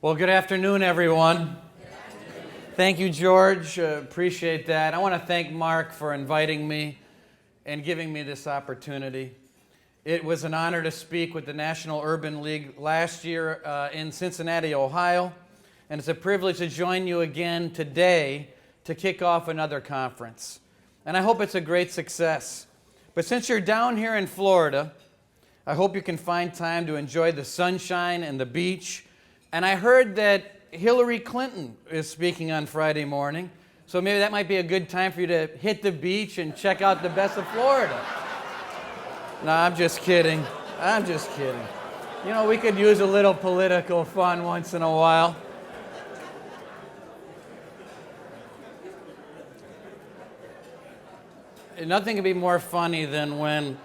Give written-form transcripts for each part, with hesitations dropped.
Well, good afternoon, everyone. Thank you, George. Appreciate that. I want to thank Mark for inviting me and giving me this opportunity. It was an honor to speak with the National Urban League last year in Cincinnati, Ohio, and it's a privilege to join you again today to kick off another conference. And I hope it's a great success. But since you're down here in Florida, I hope you can find time to enjoy the sunshine and the beach. And I heard that Hillary Clinton is speaking on Friday morning, so maybe that might be a good time for you to hit the beach and check out the best of Florida. No, I'm just kidding. I'm just kidding. You know, we could use a little political fun once in a while. Nothing could be more funny than when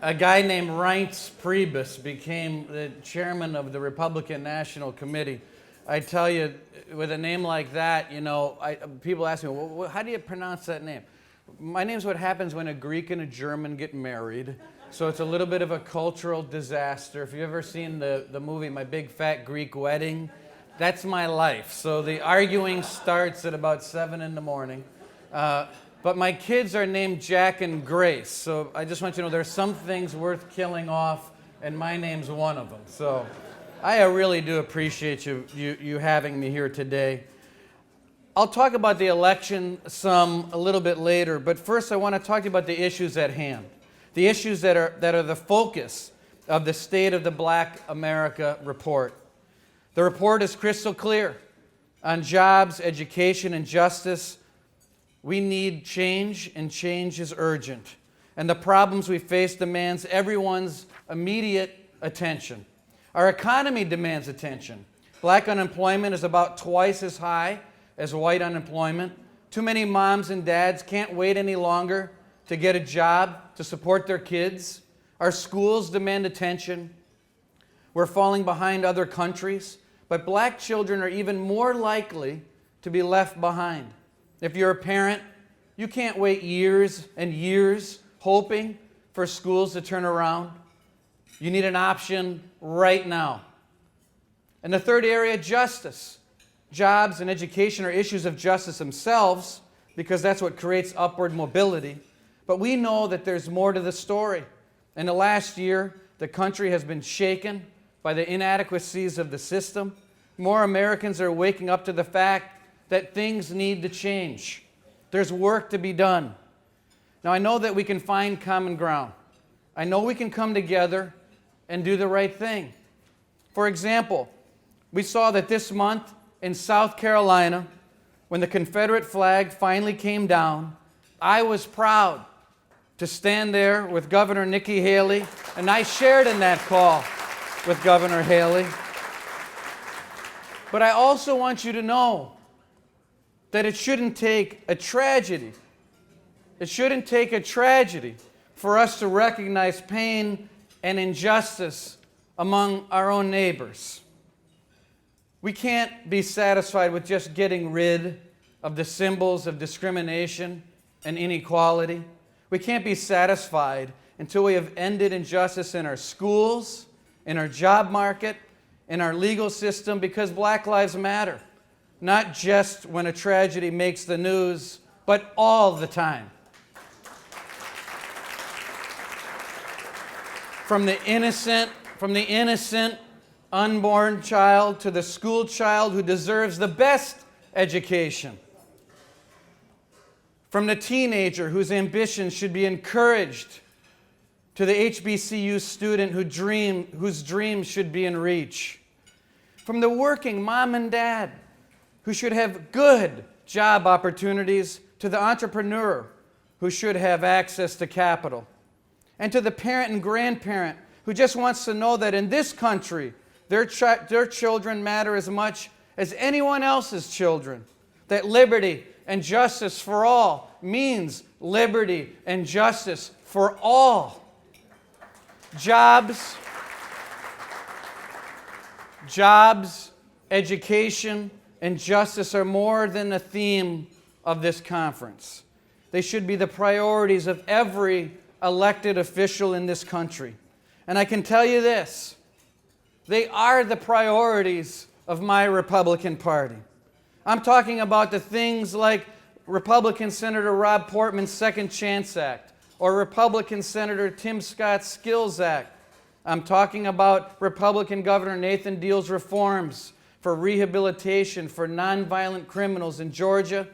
a guy named Reince Priebus became the chairman of the Republican National Committee. I tell you, with a name like that, you know, people ask me, well, how do you pronounce that name? My name's what happens when a Greek and a German get married. So it's a little bit of a cultural disaster. If you've ever seen the movie My Big Fat Greek Wedding, that's my life. So the arguing starts at about 7 in the morning. But my kids are named Jack and Grace, so I just want you to know there's some things worth killing off, and my name's one of them. So I really do appreciate you having me here today. I'll talk about the election a little bit later, but first I want to talk to you about the issues at hand, the issues that are the focus of the State of the Black America report. The report is crystal clear on jobs, education, and justice. We need change, and change is urgent. And the problems we face demands everyone's immediate attention. Our economy demands attention. Black unemployment is about twice as high as white unemployment. Too many moms and dads can't wait any longer to get a job to support their kids. Our schools demand attention. We're falling behind other countries, but black children are even more likely to be left behind. If you're a parent, you can't wait years and years hoping for schools to turn around. You need an option right now. And the third area, justice. Jobs and education are issues of justice themselves because that's what creates upward mobility. But we know that there's more to the story. In the last year, the country has been shaken by the inadequacies of the system. More Americans are waking up to the fact that things need to change. There's work to be done. Now, I know that we can find common ground. I know we can come together and do the right thing. For example, we saw that this month in South Carolina, when the Confederate flag finally came down, I was proud to stand there with Governor Nikki Haley, and I shared in that call with Governor Haley. But I also want you to know that it shouldn't take a tragedy. It shouldn't take a tragedy for us to recognize pain and injustice among our own neighbors. We can't be satisfied with just getting rid of the symbols of discrimination and inequality. We can't be satisfied until we have ended injustice in our schools, in our job market, in our legal system, because Black lives matter. Not just when a tragedy makes the news, but all the time. From the innocent unborn child to the school child who deserves the best education. From the teenager whose ambitions should be encouraged to the HBCU student whose dreams should be in reach. From the working mom and dad who should have good job opportunities to the entrepreneur who should have access to capital. And to the parent and grandparent who just wants to know that in this country, their children matter as much as anyone else's children. That liberty and justice for all means liberty and justice for all. Jobs, education, and justice are more than the theme of this conference. They should be the priorities of every elected official in this country. And I can tell you this, they are the priorities of my Republican Party. I'm talking about the things like Republican Senator Rob Portman's Second Chance Act or Republican Senator Tim Scott's Skills Act. I'm talking about Republican Governor Nathan Deal's reforms for rehabilitation for nonviolent criminals in Georgia.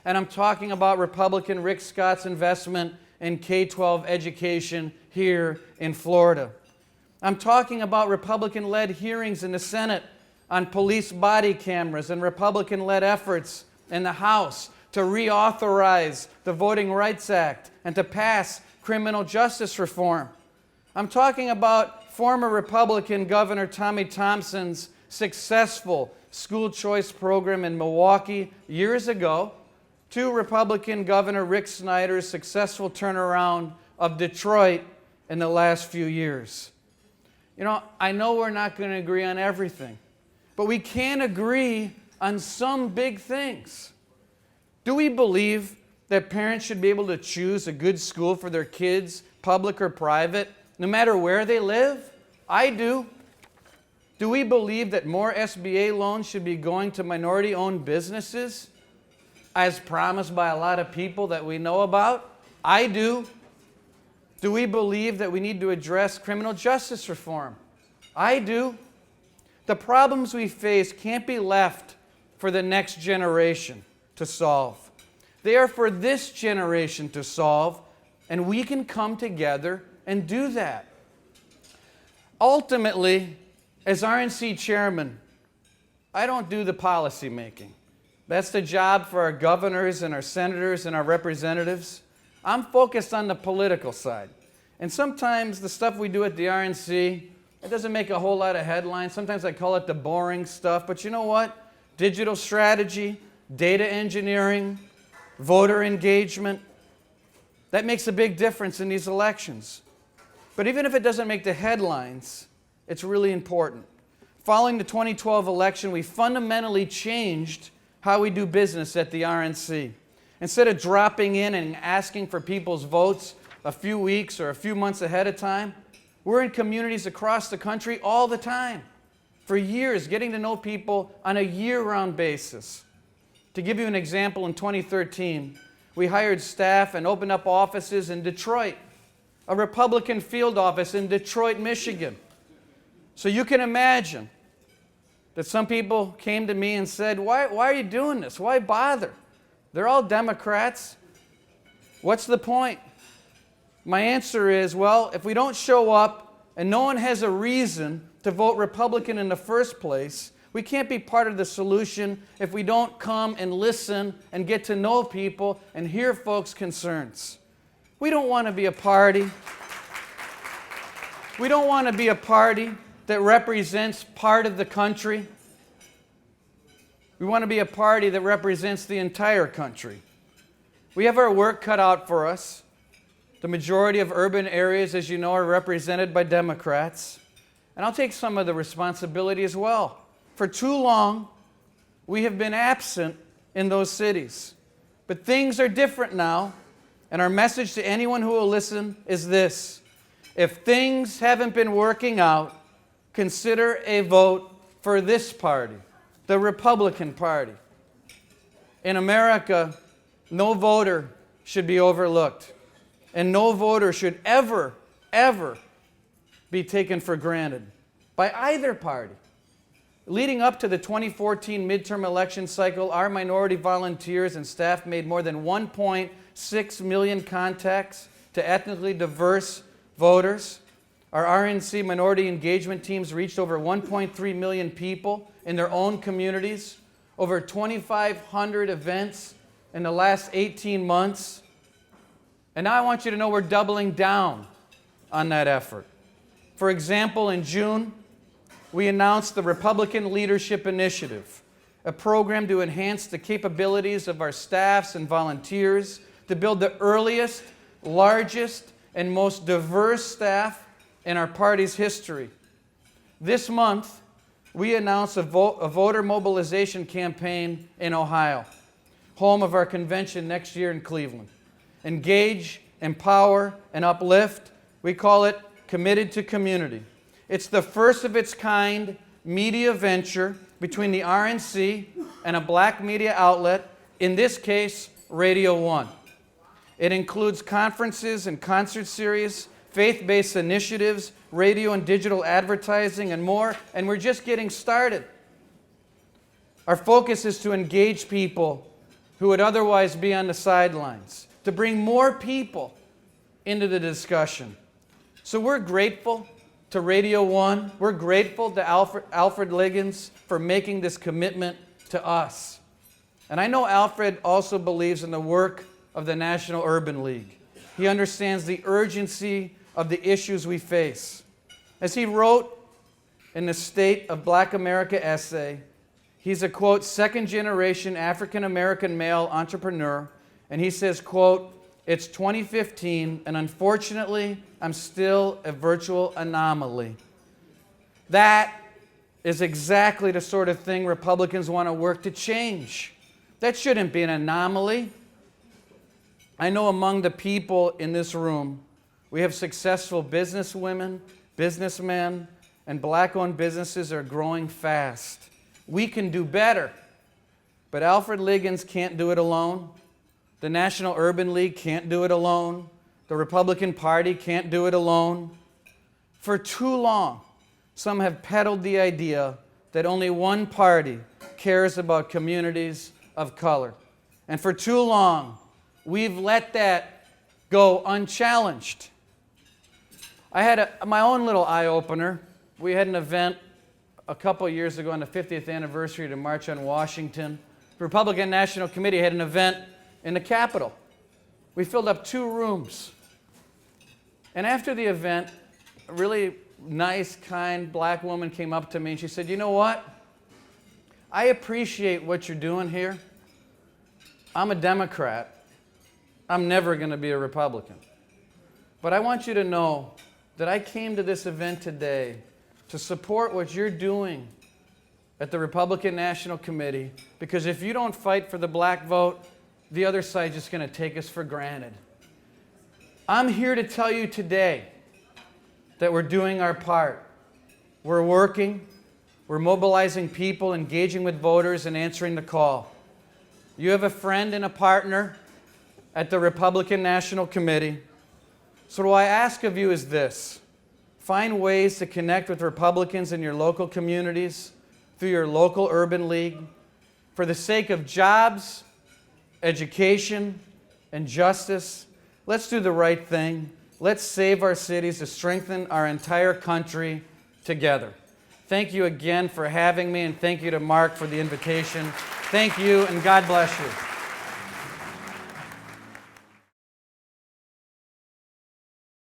And I'm talking about Republican Rick Scott's investment in K-12 education here in Florida. I'm talking about Republican-led hearings in the Senate on police body cameras and Republican-led efforts in the House to reauthorize the Voting Rights Act and to pass criminal justice reform. I'm talking about former Republican Governor Tommy Thompson's successful school choice program in Milwaukee years ago, to Republican Governor Rick Snyder's successful turnaround of Detroit in the last few years. You know, I know we're not going to agree on everything, but we can agree on some big things. Do we believe that parents should be able to choose a good school for their kids, public or private, no matter where they live? I do. Do we believe that more SBA loans should be going to minority-owned businesses, as promised by a lot of people that we know about? I do. Do we believe that we need to address criminal justice reform? I do. The problems we face can't be left for the next generation to solve. They are for this generation to solve, and we can come together and do that. Ultimately, as RNC chairman, I don't do the policy making. That's the job for our governors and our senators and our representatives. I'm focused on the political side. And sometimes the stuff we do at the RNC, it doesn't make a whole lot of headlines. Sometimes I call it the boring stuff. But you know what? Digital strategy, data engineering, voter engagement, that makes a big difference in these elections. But even if it doesn't make the headlines, it's really important. Following the 2012 election, we fundamentally changed how we do business at the RNC. Instead of dropping in and asking for people's votes a few weeks or a few months ahead of time, we're in communities across the country all the time, for years, getting to know people on a year-round basis. To give you an example, in 2013, we hired staff and opened up offices in Detroit, a Republican field office in Detroit, Michigan. So you can imagine that some people came to me and said, why are you doing this? Why bother? They're all Democrats. What's the point? My answer is, well, if we don't show up and no one has a reason to vote Republican in the first place, we can't be part of the solution if we don't come and listen and get to know people and hear folks' concerns. We don't want to be a party. We don't want to be a party that represents part of the country. We want to be a party that represents the entire country. We have our work cut out for us. The majority of urban areas, as you know, are represented by Democrats. And I'll take some of the responsibility as well. For too long, we have been absent in those cities. But things are different now, and our message to anyone who will listen is this: if things haven't been working out, consider a vote for this party, the Republican Party. In America, no voter should be overlooked, and no voter should ever be taken for granted by either party. Leading up to the 2014 midterm election cycle, our minority volunteers and staff made more than 1.6 million contacts to ethnically diverse voters. Our RNC minority engagement teams reached over 1.3 million people in their own communities, over 2,500 events in the last 18 months. And now I want you to know we're doubling down on that effort. For example, in June, we announced the Republican Leadership Initiative, a program to enhance the capabilities of our staffs and volunteers to build the earliest, largest, and most diverse staff in our party's history. This month, we announced a voter mobilization campaign in Ohio, home of our convention next year in Cleveland. Engage, empower, and uplift. We call it Committed to Community. It's the first of its kind media venture between the RNC and a black media outlet, in this case, Radio 1. It includes conferences and concert series, faith-based initiatives, radio and digital advertising, and more, and we're just getting started. Our focus is to engage people who would otherwise be on the sidelines, to bring more people into the discussion. So we're grateful to Radio 1. We're grateful to Alfred Liggins for making this commitment to us. And I know Alfred also believes in the work of the National Urban League. He understands the urgency of the issues we face. As he wrote in the State of Black America essay, he's a, quote, second-generation African-American male entrepreneur, and he says, quote, "It's 2015, and unfortunately, I'm still a virtual anomaly." That is exactly the sort of thing Republicans want to work to change. That shouldn't be an anomaly. I know among the people in this room, we have successful businesswomen, businessmen, and black-owned businesses are growing fast. We can do better, but Alfred Liggins can't do it alone. The National Urban League can't do it alone. The Republican Party can't do it alone. For too long, some have peddled the idea that only one party cares about communities of color. And for too long, we've let that go unchallenged. I had my own little eye-opener. We had an event a couple years ago on the 50th anniversary of the March on Washington. The Republican National Committee had an event in the Capitol. We filled up 2 rooms. And after the event, a really nice, kind black woman came up to me and she said, "You know what? I appreciate what you're doing here. I'm a Democrat. I'm never going to be a Republican. But I want you to know that I came to this event today to support what you're doing at the Republican National Committee, because if you don't fight for the black vote, the other side's just going to take us for granted. I'm here to tell you today that we're doing our part. We're working, we're mobilizing people, engaging with voters, and answering the call. You have a friend and a partner at the Republican National Committee. So what I ask of you is this: find ways to connect with Republicans in your local communities through your local urban league for the sake of jobs, education, and justice. Let's do the right thing. Let's save our cities to strengthen our entire country together. Thank you again for having me, and thank you to Mark for the invitation. Thank you, and God bless you.